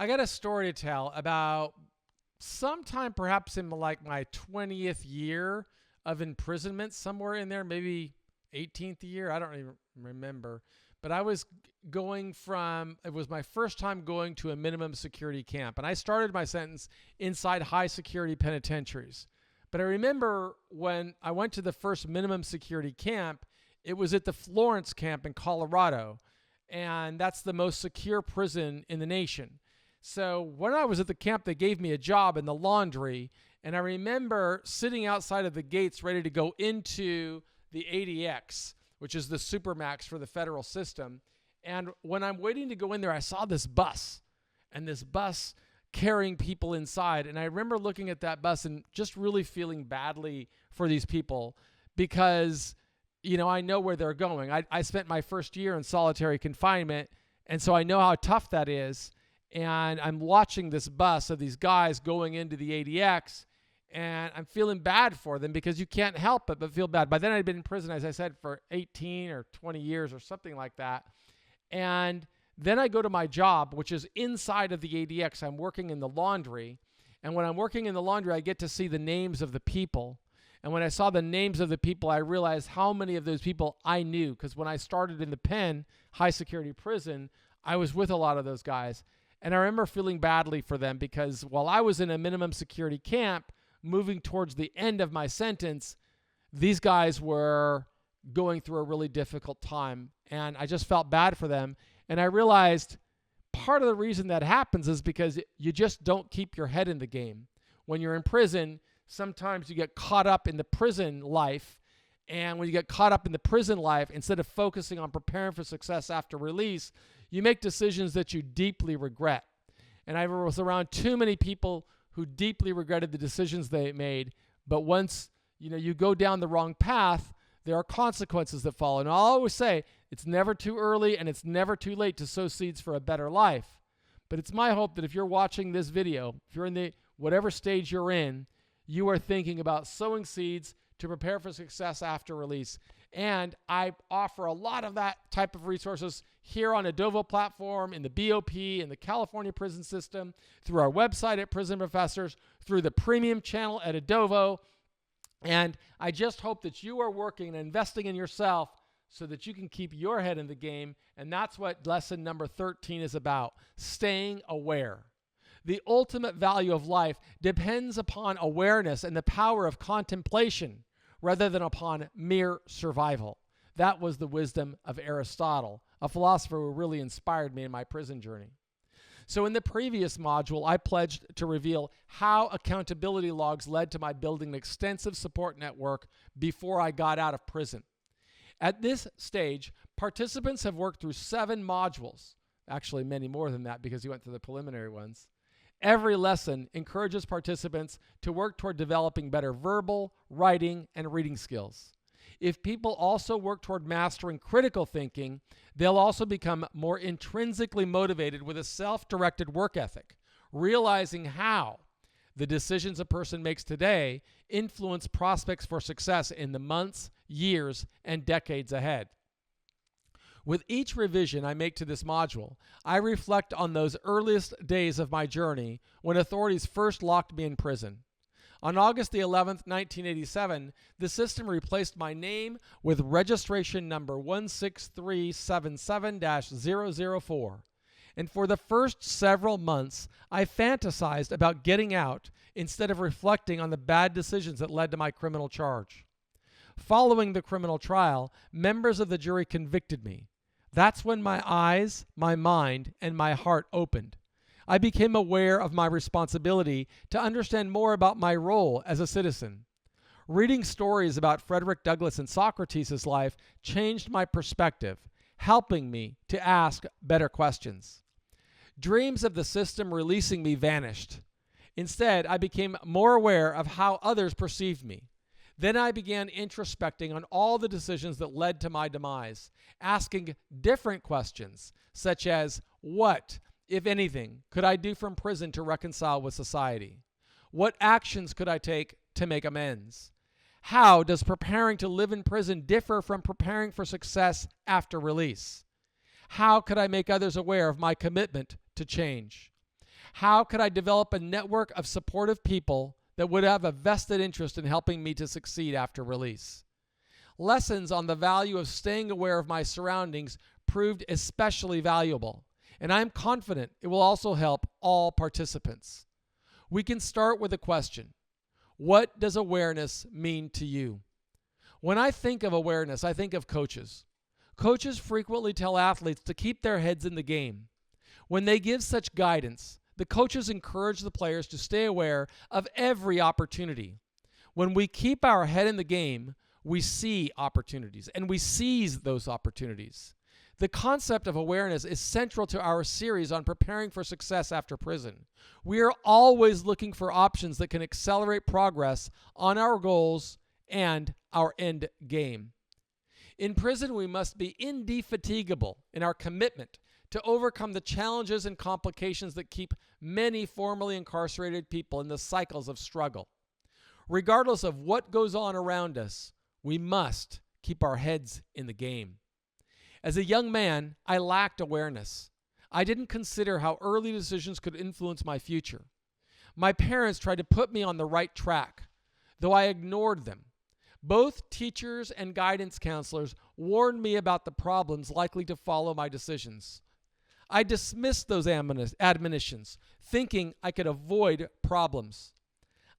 I got a story to tell about sometime perhaps in like my 20th year of imprisonment, somewhere in there, maybe 18th year. I don't even remember. But I was it was my first time going to a minimum security camp. And I started my sentence inside high security penitentiaries. But I remember when I went to the first minimum security camp, it was at the Florence camp in Colorado. And that's the most secure prison in the nation. So when I was at the camp, they gave me a job in the laundry. And I remember sitting outside of the gates ready to go into the ADX, which is the supermax for the federal system. And when I'm waiting to go in there, I saw this bus and this bus carrying people inside. And I remember looking at that bus and just really feeling badly for these people because, I know where they're going. I spent my first year in solitary confinement. And so I know how tough that is. And I'm watching this bus of these guys going into the ADX, and I'm feeling bad for them because you can't help it but feel bad. By then I'd been in prison, as I said, for 18 or 20 years or something like that. And then I go to my job, which is inside of the ADX. I'm working in the laundry. And when I'm working in the laundry, I get to see the names of the people. And when I saw the names of the people, I realized how many of those people I knew. Because when I started in the pen, high security prison, I was with a lot of those guys. And I remember feeling badly for them because while I was in a minimum security camp, moving towards the end of my sentence, these guys were going through a really difficult time. And I just felt bad for them. And I realized part of the reason that happens is because you just don't keep your head in the game. When you're in prison, sometimes you get caught up in the prison life. And when you get caught up in the prison life, instead of focusing on preparing for success after release, you make decisions that you deeply regret. And I was around too many people who deeply regretted the decisions they made. But once you go down the wrong path, there are consequences that follow. And I'll always say it's never too early and it's never too late to sow seeds for a better life. But it's my hope that if you're watching this video, if you're in the whatever stage you're in, you are thinking about sowing seeds to prepare for success after release. And I offer a lot of that type of resources here on Adovo platform, in the BOP, in the California prison system, through our website at Prison Professors, through the premium channel at Adovo. And I just hope that you are working and investing in yourself so that you can keep your head in the game. And that's what lesson number 13 is about, staying aware. The ultimate value of life depends upon awareness and the power of contemplation rather than upon mere survival. That was the wisdom of Aristotle, a philosopher who really inspired me in my prison journey. So in the previous module, I pledged to reveal how accountability logs led to my building an extensive support network before I got out of prison. At this stage, participants have worked through 7 modules, actually many more than that because you went through the preliminary ones. Every lesson encourages participants to work toward developing better verbal, writing, and reading skills. If people also work toward mastering critical thinking, they'll also become more intrinsically motivated with a self-directed work ethic, realizing how the decisions a person makes today influence prospects for success in the months, years, and decades ahead. With each revision I make to this module, I reflect on those earliest days of my journey when authorities first locked me in prison. On August the 11th, 1987, the system replaced my name with registration number 16377-004. And for the first several months, I fantasized about getting out instead of reflecting on the bad decisions that led to my criminal charge. Following the criminal trial, members of the jury convicted me. That's when my eyes, my mind, and my heart opened. I became aware of my responsibility to understand more about my role as a citizen. Reading stories about Frederick Douglass and Socrates' life changed my perspective, helping me to ask better questions. Dreams of the system releasing me vanished. Instead, I became more aware of how others perceived me. Then I began introspecting on all the decisions that led to my demise, asking different questions, such as, what, if anything, could I do from prison to reconcile with society? What actions could I take to make amends? How does preparing to live in prison differ from preparing for success after release? How could I make others aware of my commitment to change? How could I develop a network of supportive people that would have a vested interest in helping me to succeed after release? Lessons on the value of staying aware of my surroundings proved especially valuable, and I'm confident it will also help all participants. We can start with a question. What does awareness mean to you? When I think of awareness, I think of coaches. Coaches frequently tell athletes to keep their heads in the game. When they give such guidance, the coaches encourage the players to stay aware of every opportunity. When we keep our head in the game, we see opportunities and we seize those opportunities. The concept of awareness is central to our series on preparing for success after prison. We are always looking for options that can accelerate progress on our goals and our end game. In prison, we must be indefatigable in our commitment to overcome the challenges and complications that keep many formerly incarcerated people in the cycles of struggle. Regardless of what goes on around us, we must keep our heads in the game. As a young man, I lacked awareness. I didn't consider how early decisions could influence my future. My parents tried to put me on the right track, though I ignored them. Both teachers and guidance counselors warned me about the problems likely to follow my decisions. I dismissed those admonitions, thinking I could avoid problems.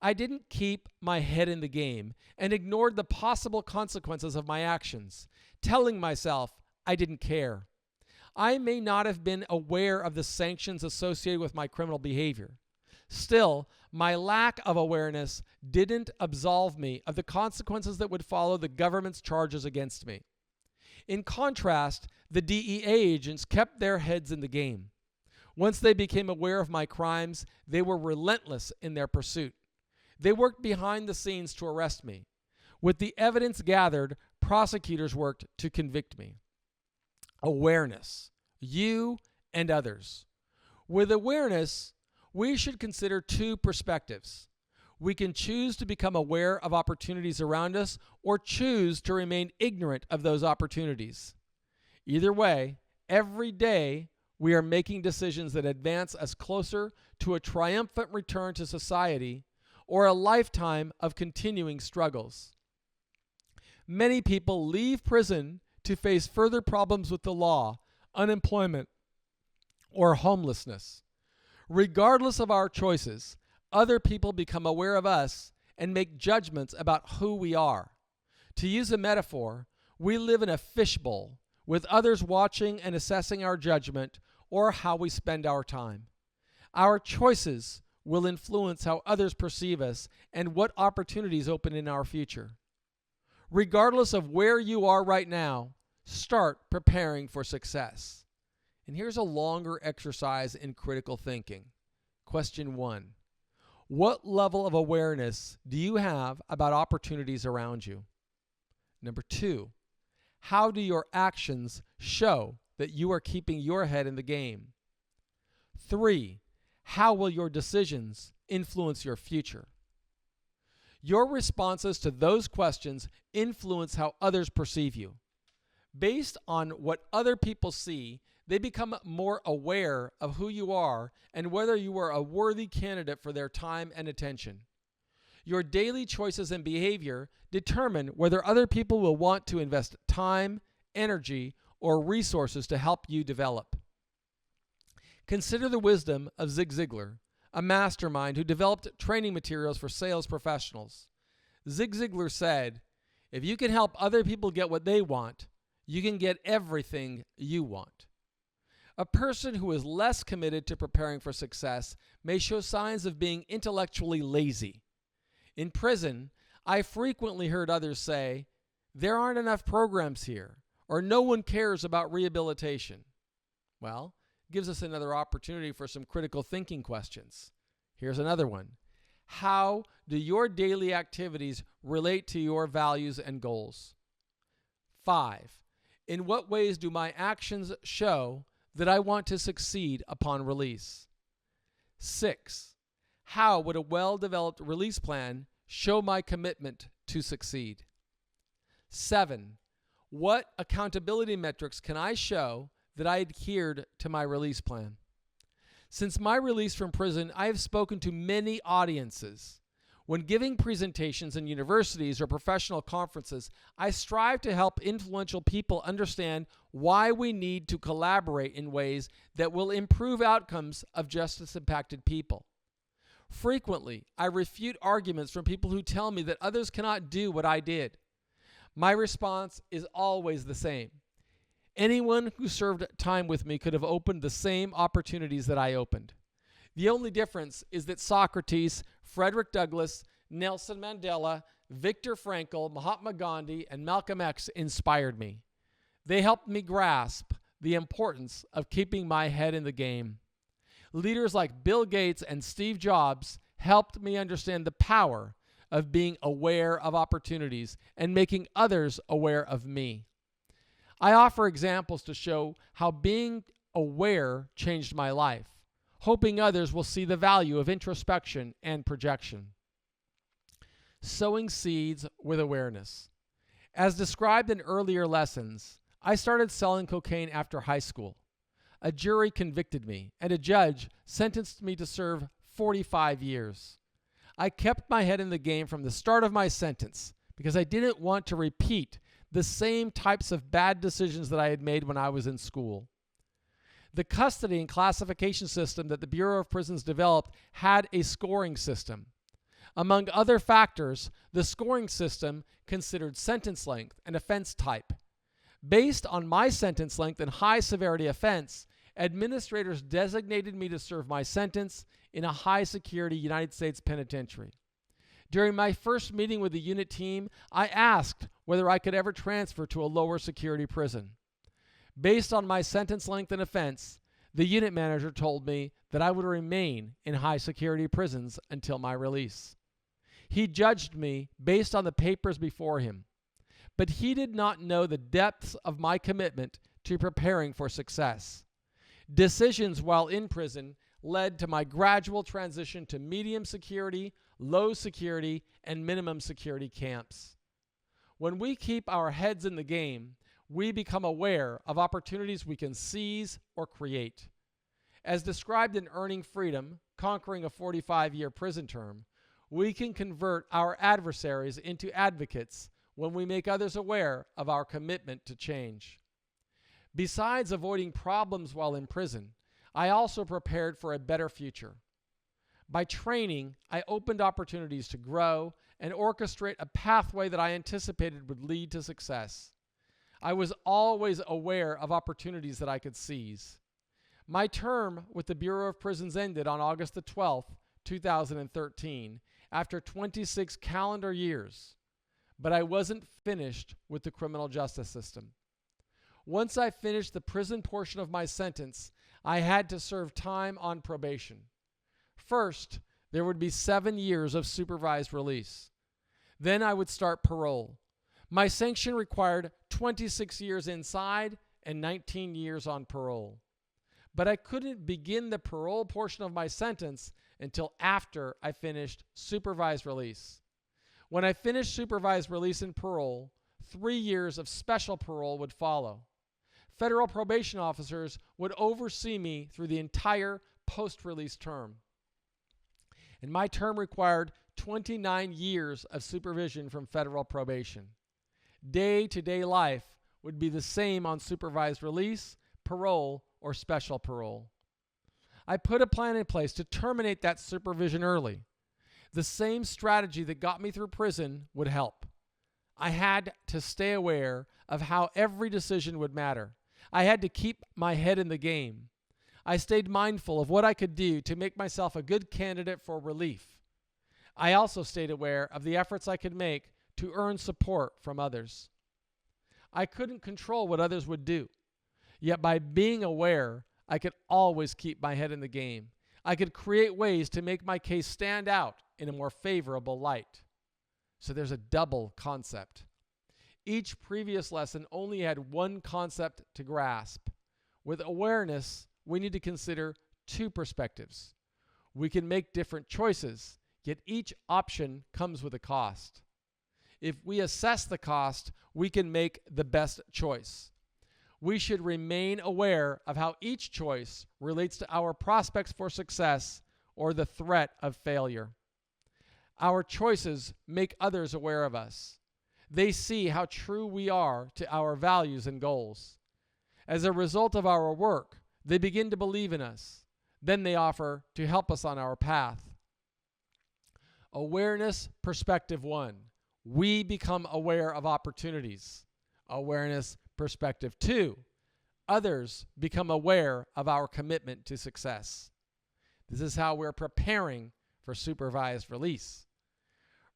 I didn't keep my head in the game and ignored the possible consequences of my actions, telling myself I didn't care. I may not have been aware of the sanctions associated with my criminal behavior. Still, my lack of awareness didn't absolve me of the consequences that would follow the government's charges against me. In contrast, the DEA agents kept their heads in the game. Once they became aware of my crimes, they were relentless in their pursuit. They worked behind the scenes to arrest me. With the evidence gathered, prosecutors worked to convict me. Awareness, you and others. With awareness, we should consider two perspectives. We can choose to become aware of opportunities around us or choose to remain ignorant of those opportunities. Either way, every day we are making decisions that advance us closer to a triumphant return to society or a lifetime of continuing struggles. Many people leave prison to face further problems with the law, unemployment, or homelessness. Regardless of our choices, other people become aware of us and make judgments about who we are. To use a metaphor, we live in a fishbowl with others watching and assessing our judgment or how we spend our time. Our choices will influence how others perceive us and what opportunities open in our future. Regardless of where you are right now, start preparing for success. And here's a longer exercise in critical thinking. Question 1. What level of awareness do you have about opportunities around you? Number 2. How do your actions show that you are keeping your head in the game? 3. How will your decisions influence your future? Your responses to those questions influence how others perceive you. Based on what other people see, they become more aware of who you are and whether you are a worthy candidate for their time and attention. Your daily choices and behavior determine whether other people will want to invest time, energy, or resources to help you develop. Consider the wisdom of Zig Ziglar, a mastermind who developed training materials for sales professionals. Zig Ziglar said, "If you can help other people get what they want, you can get everything you want." A person who is less committed to preparing for success may show signs of being intellectually lazy. In prison, I frequently heard others say, "There aren't enough programs here," or "No one cares about rehabilitation." Well, it gives us another opportunity for some critical thinking questions. Here's another one. How do your daily activities relate to your values and goals? 5. In what ways do my actions show that I want to succeed upon release? 6. How would a well-developed release plan show my commitment to succeed? 7. What accountability metrics can I show that I adhered to my release plan? Since my release from prison, I have spoken to many audiences. When giving presentations in universities or professional conferences, I strive to help influential people understand why we need to collaborate in ways that will improve outcomes of justice-impacted people. Frequently, I refute arguments from people who tell me that others cannot do what I did. My response is always the same. Anyone who served time with me could have opened the same opportunities that I opened. The only difference is that Socrates, Frederick Douglass, Nelson Mandela, Viktor Frankl, Mahatma Gandhi, and Malcolm X inspired me. They helped me grasp the importance of keeping my head in the game. Leaders like Bill Gates and Steve Jobs helped me understand the power of being aware of opportunities and making others aware of me. I offer examples to show how being aware changed my life, hoping others will see the value of introspection and projection. Sowing seeds with awareness. As described in earlier lessons, I started selling cocaine after high school. A jury convicted me, and a judge sentenced me to serve 45 years. I kept my head in the game from the start of my sentence because I didn't want to repeat the same types of bad decisions that I had made when I was in school. The custody and classification system that the Bureau of Prisons developed had a scoring system. Among other factors, the scoring system considered sentence length and offense type. Based on my sentence length and high severity offense, administrators designated me to serve my sentence in a high-security United States penitentiary. During my first meeting with the unit team, I asked whether I could ever transfer to a lower security prison. Based on my sentence length and offense, the unit manager told me that I would remain in high-security prisons until my release. He judged me based on the papers before him, but he did not know the depths of my commitment to preparing for success. Decisions while in prison led to my gradual transition to medium security, low security, and minimum security camps. When we keep our heads in the game, we become aware of opportunities we can seize or create. As described in Earning Freedom, Conquering a 45-Year Prison Term, we can convert our adversaries into advocates when we make others aware of our commitment to change. Besides avoiding problems while in prison, I also prepared for a better future. By training, I opened opportunities to grow and orchestrate a pathway that I anticipated would lead to success. I was always aware of opportunities that I could seize. My term with the Bureau of Prisons ended on August the 12th, 2013, after 26 calendar years, but I wasn't finished with the criminal justice system. Once I finished the prison portion of my sentence, I had to serve time on probation. First, there would be 7 years of supervised release. Then I would start parole. My sanction required 26 years inside and 19 years on parole. But I couldn't begin the parole portion of my sentence until after I finished supervised release. When I finished supervised release and parole, 3 years of special parole would follow. Federal probation officers would oversee me through the entire post-release term. And my term required 29 years of supervision from federal probation. Day-to-day life would be the same on supervised release, parole, or special parole. I put a plan in place to terminate that supervision early. The same strategy that got me through prison would help. I had to stay aware of how every decision would matter. I had to keep my head in the game. I stayed mindful of what I could do to make myself a good candidate for relief. I also stayed aware of the efforts I could make to earn support from others. I couldn't control what others would do, yet by being aware, I could always keep my head in the game. I could create ways to make my case stand out in a more favorable light. So there's a double concept. Each previous lesson only had one concept to grasp. With awareness, we need to consider two perspectives. We can make different choices, yet each option comes with a cost. If we assess the cost, we can make the best choice. we should remain aware of how each choice relates to our prospects for success or the threat of failure. Our choices make others aware of us. They see how true we are to our values and goals. As a result of our work, they begin to believe in us. Then they offer to help us on our path. Awareness perspective 1. We become aware of opportunities. Awareness perspective 2. Others become aware of our commitment to success. This is how we're preparing for supervised release.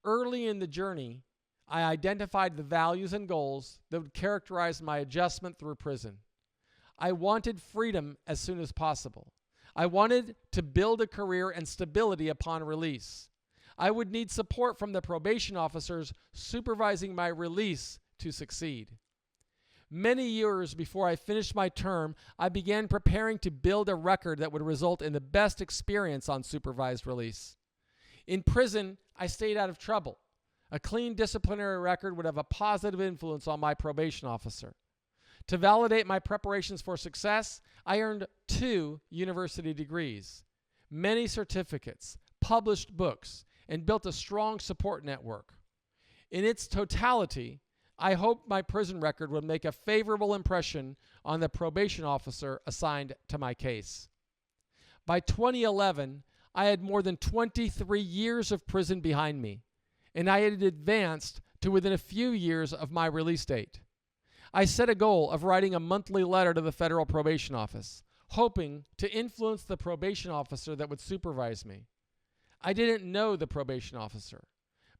Early in the journey, I identified the values and goals that would characterize my adjustment through prison. I wanted freedom as soon as possible. I wanted to build a career and stability upon release. I would need support from the probation officers supervising my release to succeed. Many years before I finished my term, I began preparing to build a record that would result in the best experience on supervised release. In prison, I stayed out of trouble. A clean disciplinary record would have a positive influence on my probation officer. To validate my preparations for success, I earned 2 university degrees, many certificates, published books, and built a strong support network. In its totality, I hoped my prison record would make a favorable impression on the probation officer assigned to my case. By 2011, I had more than 23 years of prison behind me, and I had advanced to within a few years of my release date. I set a goal of writing a monthly letter to the Federal Probation Office, hoping to influence the probation officer that would supervise me. I didn't know the probation officer,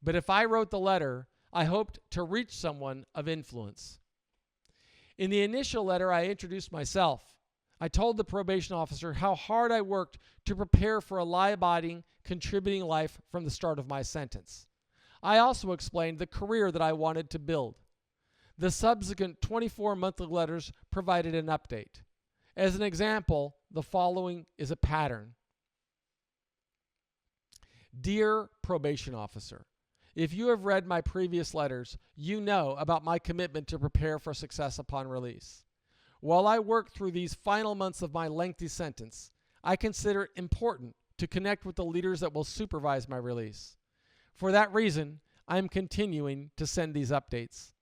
but if I wrote the letter, I hoped to reach someone of influence. In the initial letter, I introduced myself. I told the probation officer how hard I worked to prepare for a law-abiding, contributing life from the start of my sentence. I also explained the career that I wanted to build. The subsequent 24 monthly letters provided an update. As an example, the following is a pattern. Dear Probation Officer, if you have read my previous letters, you know about my commitment to prepare for success upon release. While I work through these final months of my lengthy sentence, I consider it important to connect with the leaders that will supervise my release. For that reason, I am continuing to send these updates.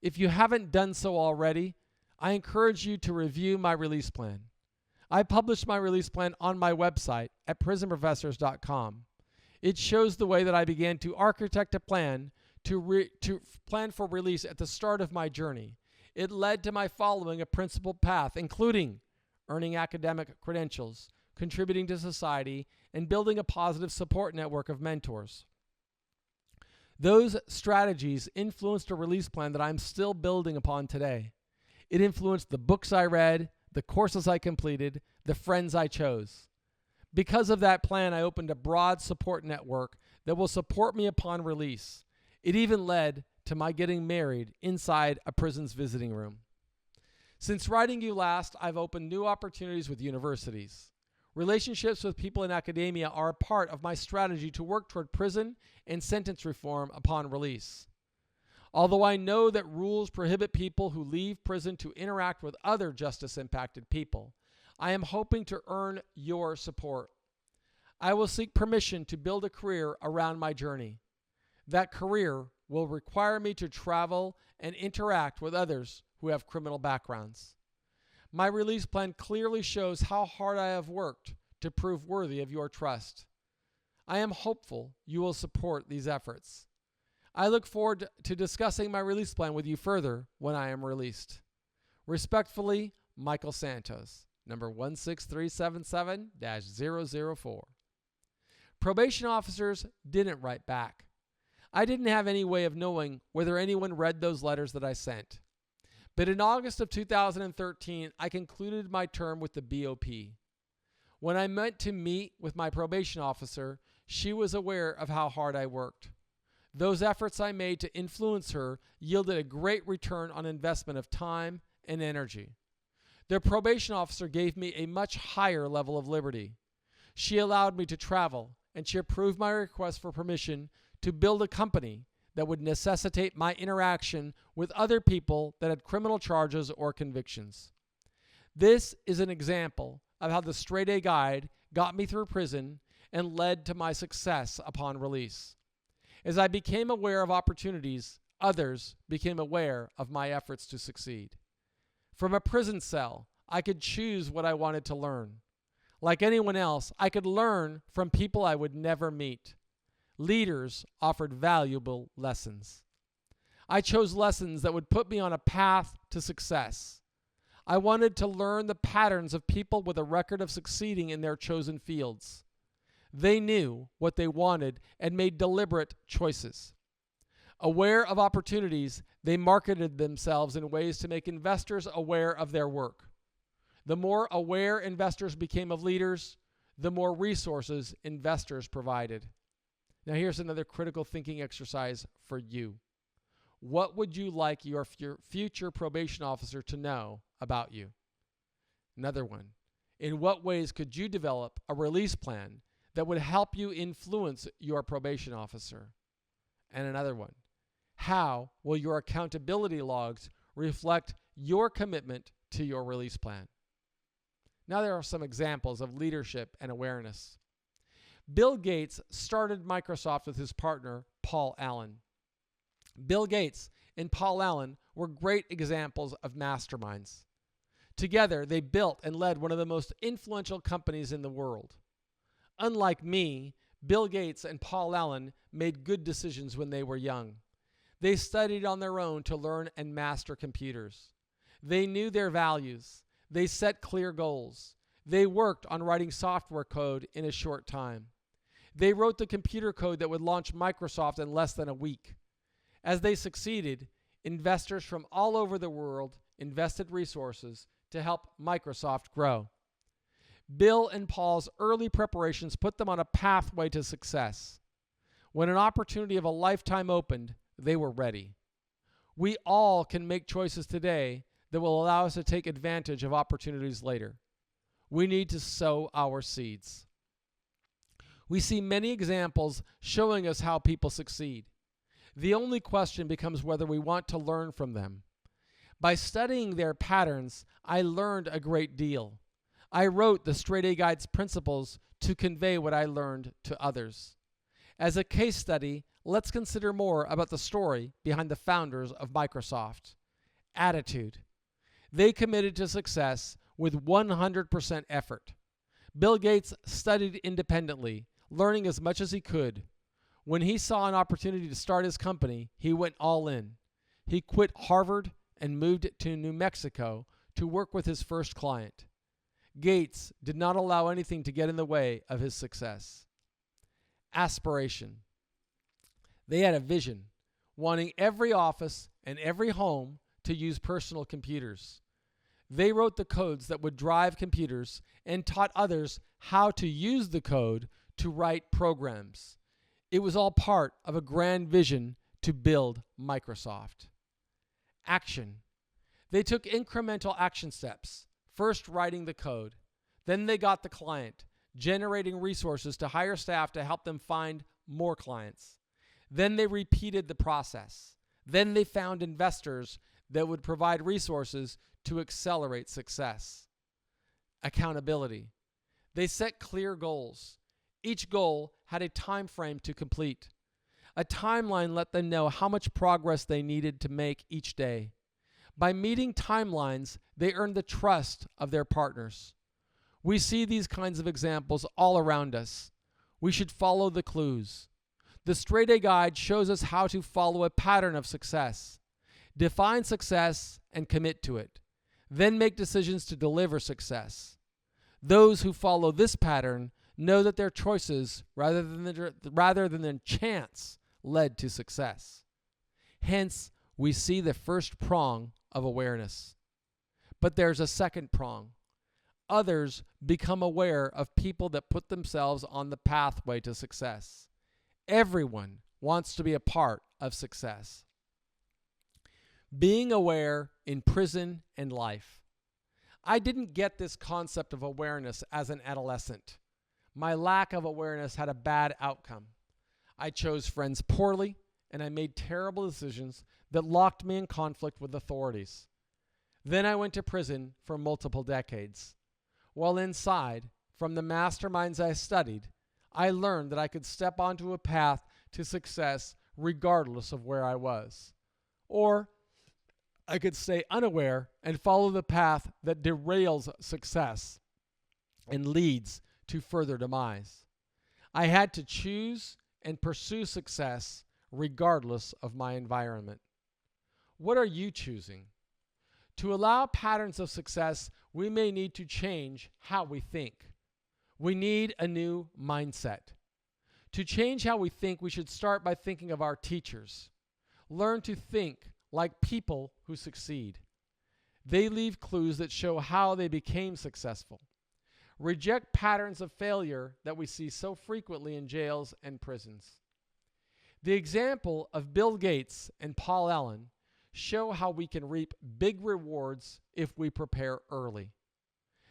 If you haven't done so already, I encourage you to review my release plan. I published my release plan on my website at prisonprofessors.com. It shows the way that I began to architect a plan to plan for release at the start of my journey. It led to my following a principled path, including earning academic credentials, contributing to society, and building a positive support network of mentors. Those strategies influenced a release plan that I'm still building upon today. It influenced the books I read, the courses I completed, the friends I chose. Because of that plan, I opened a broad support network that will support me upon release. It even led to my getting married inside a prison's visiting room. Since writing you last, I've opened new opportunities with universities. Relationships with people in academia are a part of my strategy to work toward prison and sentence reform upon release. Although I know that rules prohibit people who leave prison to interact with other justice-impacted people, I am hoping to earn your support. I will seek permission to build a career around my journey. That career will require me to travel and interact with others who have criminal backgrounds. My release plan clearly shows how hard I have worked to prove worthy of your trust. I am hopeful you will support these efforts. I look forward to discussing my release plan with you further when I am released. Respectfully, Michael Santos, number 16377-004. Probation officers didn't write back. I didn't have any way of knowing whether anyone read those letters that I sent. But in August of 2013, I concluded my term with the BOP. When I went to meet with my probation officer, she was aware of how hard I worked. Those efforts I made to influence her yielded a great return on investment of time and energy. The probation officer gave me a much higher level of liberty. She allowed me to travel, and she approved my request for permission to build a company that would necessitate my interaction with other people that had criminal charges or convictions. This is an example of how the Straight A Guide got me through prison and led to my success upon release. As I became aware of opportunities, others became aware of my efforts to succeed. From a prison cell, I could choose what I wanted to learn. Like anyone else, I could learn from people I would never meet. Leaders offered valuable lessons. I chose lessons that would put me on a path to success. I wanted to learn the patterns of people with a record of succeeding in their chosen fields. They knew what they wanted and made deliberate choices. Aware of opportunities, they marketed themselves in ways to make investors aware of their work. The more aware investors became of leaders, the more resources investors provided. Now here's another critical thinking exercise for you. What would you like your future probation officer to know about you? Another one. In what ways could you develop a release plan that would help you influence your probation officer? And another one. How will your accountability logs reflect your commitment to your release plan? Now there are some examples of leadership and awareness. Bill Gates started Microsoft with his partner, Paul Allen. Bill Gates and Paul Allen were great examples of masterminds. Together, they built and led one of the most influential companies in the world. Unlike me, Bill Gates and Paul Allen made good decisions when they were young. They studied on their own to learn and master computers. They knew their values. They set clear goals. They worked on writing software code in a short time. They wrote the computer code that would launch Microsoft in less than a week. As they succeeded, investors from all over the world invested resources to help Microsoft grow. Bill and Paul's early preparations put them on a pathway to success. When an opportunity of a lifetime opened, they were ready. We all can make choices today that will allow us to take advantage of opportunities later. We need to sow our seeds. We see many examples showing us how people succeed. The only question becomes whether we want to learn from them. By studying their patterns, I learned a great deal. I wrote the Straight A Guide's principles to convey what I learned to others. As a case study, let's consider more about the story behind the founders of Microsoft. Attitude. They committed to success with 100% effort. Bill Gates studied independently, learning as much as he could. When he saw an opportunity to start his company, he went all in. He quit Harvard and moved to New Mexico to work with his first client. Gates did not allow anything to get in the way of his success. Aspiration. They had a vision, wanting every office and every home to use personal computers. They wrote the codes that would drive computers and taught others how to use the code to write programs. It was all part of a grand vision to build Microsoft. Action. They took incremental action steps, first writing the code. Then they got the client, generating resources to hire staff to help them find more clients. Then they repeated the process. Then they found investors that would provide resources to accelerate success. Accountability. They set clear goals. Each goal had a time frame to complete. A timeline let them know how much progress they needed to make each day. By meeting timelines, they earned the trust of their partners. We see these kinds of examples all around us. We should follow the clues. The Straight A Guide shows us how to follow a pattern of success. Define success and commit to it. Then make decisions to deliver success. Those who follow this pattern know that their choices, rather than their chance, led to success. Hence, we see the first prong of awareness. But there's a second prong. Others become aware of people that put themselves on the pathway to success. Everyone wants to be a part of success. Being aware in prison and life. I didn't get this concept of awareness as an adolescent. My lack of awareness had a bad outcome. I chose friends poorly and I made terrible decisions that locked me in conflict with authorities. Then I went to prison for multiple decades. While inside, from the masterminds I studied, I learned that I could step onto a path to success regardless of where I was. Or I could stay unaware and follow the path that derails success and leads to further demise. I had to choose and pursue success regardless of my environment. What are you choosing? To allow patterns of success, we may need to change how we think. We need a new mindset. To change how we think, we should start by thinking of our teachers. Learn to think like people who succeed. They leave clues that show how they became successful. Reject patterns of failure that we see so frequently in jails and prisons. The example of Bill Gates and Paul Allen show how we can reap big rewards if we prepare early.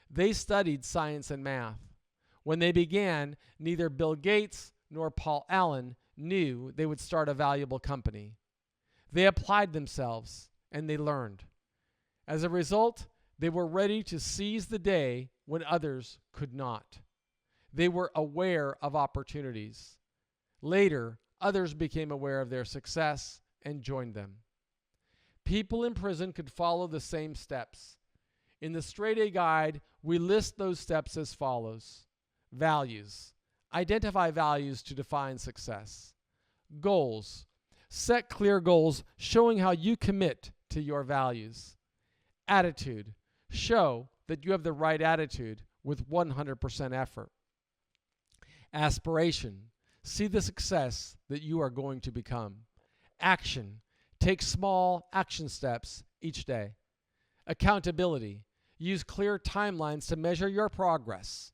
They studied science and math. When they began, neither Bill Gates nor Paul Allen knew they would start a valuable company. They applied themselves and they learned. As a result, they were ready to seize the day when others could not. They were aware of opportunities. Later, others became aware of their success and joined them. People in prison could follow the same steps. In the Straight A Guide, we list those steps as follows. Values. Identify values to define success. Goals. Set clear goals showing how you commit to your values. Attitude. Show that you have the right attitude with 100% effort. Aspiration. See the success that you are going to become. Action. Take small action steps each day. Accountability. Use clear timelines to measure your progress.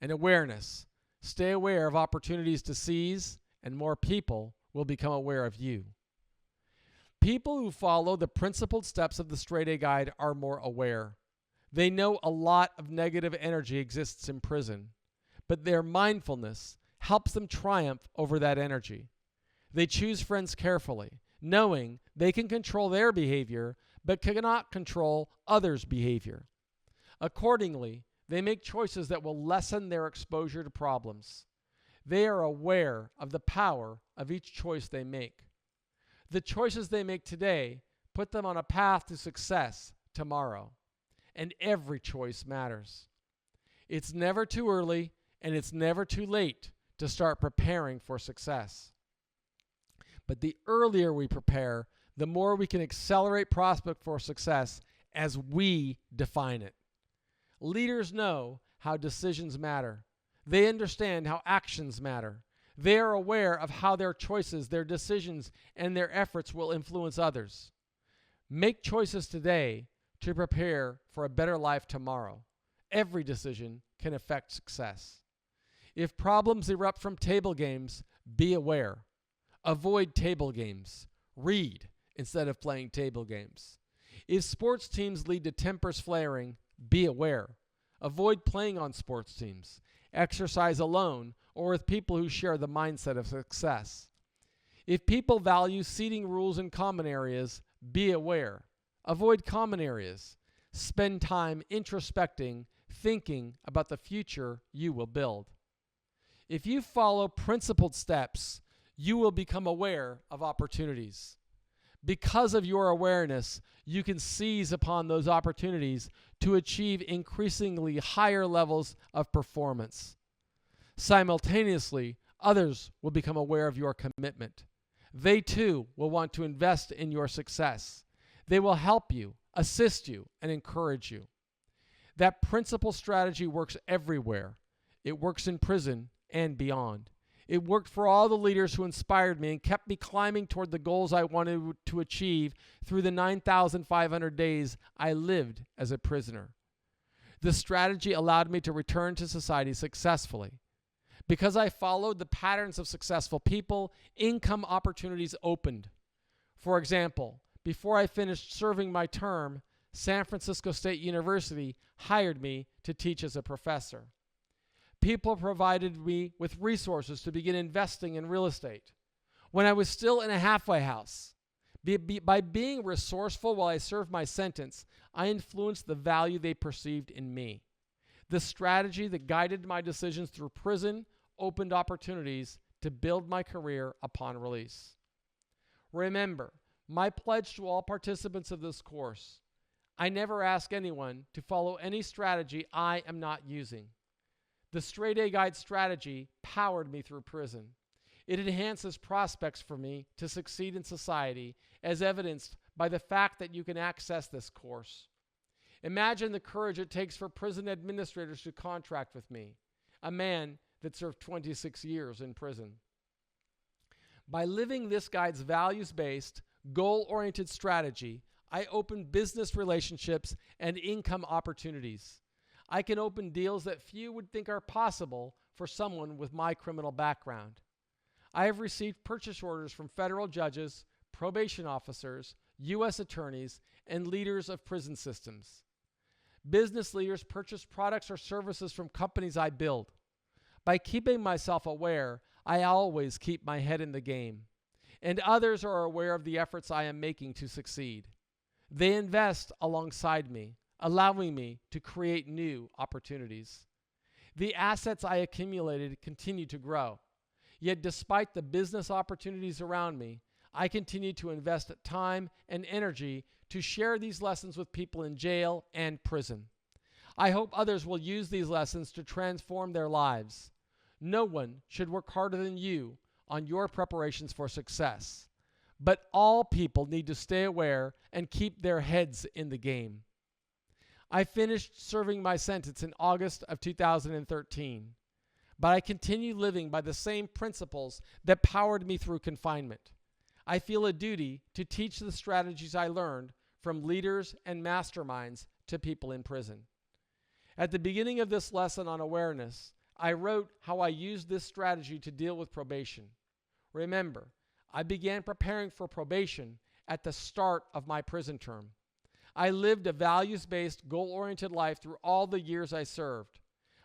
And awareness. Stay aware of opportunities to seize, and more people will become aware of you. People who follow the principled steps of the Straight A Guide are more aware. They know a lot of negative energy exists in prison, but their mindfulness helps them triumph over that energy. They choose friends carefully, knowing they can control their behavior, but cannot control others' behavior. Accordingly, they make choices that will lessen their exposure to problems. They are aware of the power of each choice they make. The choices they make today put them on a path to success tomorrow, and every choice matters. It's never too early, and it's never too late to start preparing for success. But the earlier we prepare, the more we can accelerate prospect for success as we define it. Leaders know how decisions matter. They understand how actions matter. They are aware of how their choices, their decisions, and their efforts will influence others. Make choices today to prepare for a better life tomorrow. Every decision can affect success. If problems erupt from table games, be aware. Avoid table games. Read instead of playing table games. If sports teams lead to tempers flaring, be aware. Avoid playing on sports teams. Exercise alone or with people who share the mindset of success. If people value seating rules in common areas, be aware. Avoid common areas. Spend time introspecting, thinking about the future you will build. If you follow principled steps, you will become aware of opportunities. Because of your awareness, you can seize upon those opportunities to achieve increasingly higher levels of performance. Simultaneously, others will become aware of your commitment. They too will want to invest in your success. They will help you, assist you, and encourage you. That principle strategy works everywhere. It works in prison and beyond. It worked for all the leaders who inspired me and kept me climbing toward the goals I wanted to achieve through the 9,500 days I lived as a prisoner. The strategy allowed me to return to society successfully. Because I followed the patterns of successful people, income opportunities opened. For example, before I finished serving my term, San Francisco State University hired me to teach as a professor. People provided me with resources to begin investing in real estate. when I was still in a halfway house. By being resourceful while I served my sentence, I influenced the value they perceived in me. The strategy that guided my decisions through prison opened opportunities to build my career upon release. Remember, my pledge to all participants of this course: I never ask anyone to follow any strategy I am not using. The Straight A Guide strategy powered me through prison. It enhances prospects for me to succeed in society, as evidenced by the fact that you can access this course. Imagine the courage it takes for prison administrators to contract with me, a man that served 26 years in prison. By living this guide's values-based, goal-oriented strategy, I open business relationships and income opportunities. I can open deals that few would think are possible for someone with my criminal background. I have received purchase orders from federal judges, probation officers, U.S. attorneys, and leaders of prison systems. Business leaders purchase products or services from companies I build. By keeping myself aware, I always keep my head in the game, and others are aware of the efforts I am making to succeed. They invest alongside me, allowing me to create new opportunities. The assets I accumulated continue to grow. Yet despite the business opportunities around me, I continue to invest time and energy to share these lessons with people in jail and prison. I hope others will use these lessons to transform their lives. No one should work harder than you on your preparations for success. But all people need to stay aware and keep their heads in the game. I finished serving my sentence in August of 2013, but I continue living by the same principles that powered me through confinement. I feel a duty to teach the strategies I learned from leaders and masterminds to people in prison. At the beginning of this lesson on awareness, I wrote how I used this strategy to deal with probation. Remember, I began preparing for probation at the start of my prison term. I lived a values-based, goal-oriented life through all the years I served.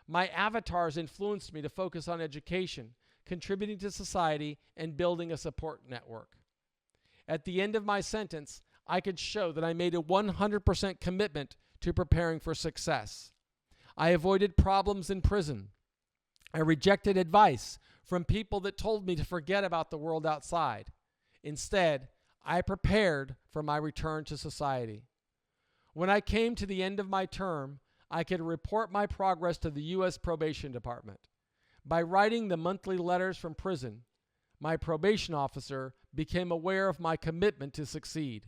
My avatars influenced me to focus on education, contributing to society, and building a support network. At the end of my sentence, I could show that I made a 100% commitment to preparing for success. I avoided problems in prison. I rejected advice from people that told me to forget about the world outside. Instead, I prepared for my return to society. When I came to the end of my term, I could report my progress to the U.S. Probation Department. By writing the monthly letters from prison, my probation officer became aware of my commitment to succeed.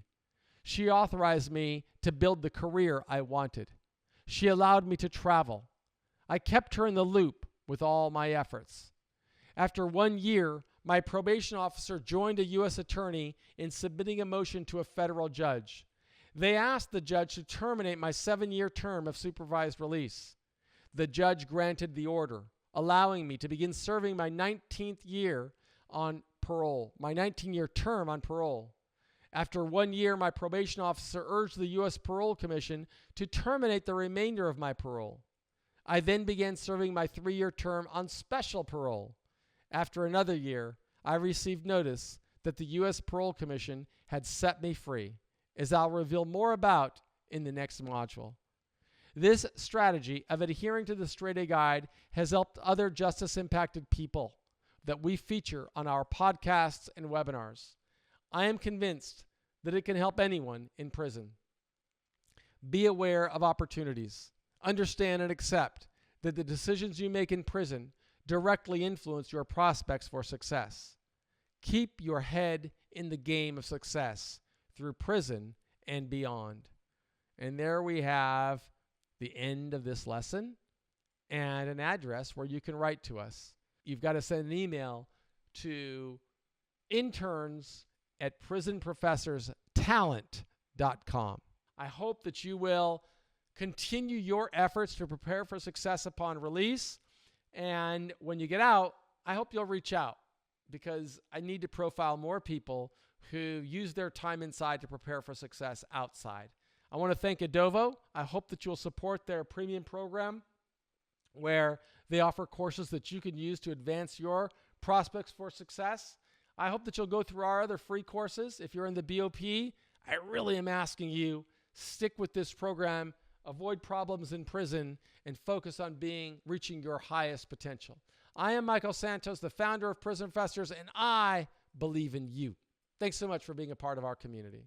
She authorized me to build the career I wanted. She allowed me to travel. I kept her in the loop with all my efforts. After 1 year, my probation officer joined a U.S. attorney in submitting a motion to a federal judge. They asked the judge to terminate my 7-year term of supervised release. The judge granted the order, allowing me to begin serving my 19th year on parole, my 19-year term on parole. After 1 year, my probation officer urged the U.S. Parole Commission to terminate the remainder of my parole. I then began serving my 3-year term on special parole. After another year, I received notice that the U.S. Parole Commission had set me free, as I'll reveal more about in the next module. This strategy of adhering to the Straight A Guide has helped other justice-impacted people that we feature on our podcasts and webinars. I am convinced that it can help anyone in prison. Be aware of opportunities. Understand and accept that the decisions you make in prison directly influence your prospects for success. Keep your head in the game of success through prison and beyond. And there we have the end of this lesson and an address where you can write to us. You've got to send an email to interns@prisonprofessorstalent.com. I hope that you will continue your efforts to prepare for success upon release. And when you get out, I hope you'll reach out, because I need to profile more people who use their time inside to prepare for success outside. I want to thank Edovo. I hope that you'll support their premium program, where they offer courses that you can use to advance your prospects for success. I hope that you'll go through our other free courses. If you're in the BOP, I really am asking you, stick with this program, avoid problems in prison, and focus on reaching your highest potential. I am Michael Santos, the founder of Prison Festers, and I believe in you. Thanks so much for being a part of our community.